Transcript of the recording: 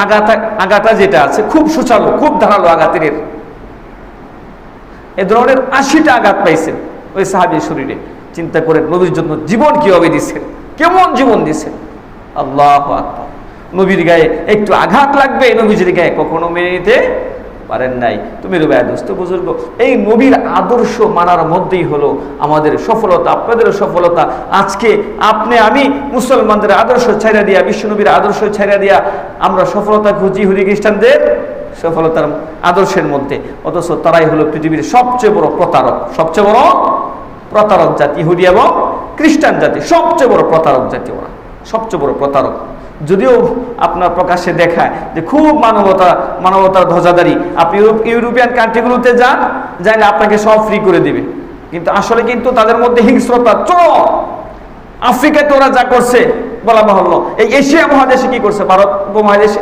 আঘাতটা যেটা আছে খুব সুচালো, খুব ধারালো আঘাতের, এ ধরনের 80টা আঘাত পাইছেন ওই সাহাবীর শরীরে। চিন্তা করেন নবীর জন্য জীবন কিভাবে দিচ্ছেন, কেমন জীবন দিচ্ছেন। আল্লাহু আকবার। নবীর গায়ে একটু আঘাত লাগবে, নবীজির গায়ে কখনো মেনে নিতে পারেন নাই। তুমি রুবায়া দোস্ত বুজুর্গ, এই নবীর আদর্শ মানার মধ্যেই হলো আমাদের সফলতা, আপনাদেরও সফলতা। আজকে আপনি আমি মুসলমানদের আদর্শ ছাইড়া দিয়া, বিশ্ব নবীর আদর্শ ছাইড়া দিয়া আমরা সফলতা খুঁজি ইহুদি খ্রিস্টানদের সফলতার আদর্শের মধ্যে, অথচ তারাই হলো পৃথিবীর সবচেয়ে বড় প্রতারক, সবচেয়ে বড় প্রতারক জাতি। ইহুদি এবং খ্রিস্টান জাতি সবচেয়ে বড় প্রতারক জাতি, ওরা সবচেয়ে বড় প্রতারক। যদিও আপনার প্রকাশ্যে দেখায় যে খুব মানবতার ধ্বজাধারী, আপনি ইউরোপিয়ান কান্ট্রিগুলোতে যান আপনাকে সব ফ্রি করে দিবে, কিন্তু আসলে কিন্তু তাদের মধ্যে হিংস্রতা চরম। আফ্রিকাতে ওরা যা করছে বলা বাহুল্য, এই এশিয়া মহাদেশে কি করছে, ভারত উপমহাদেশে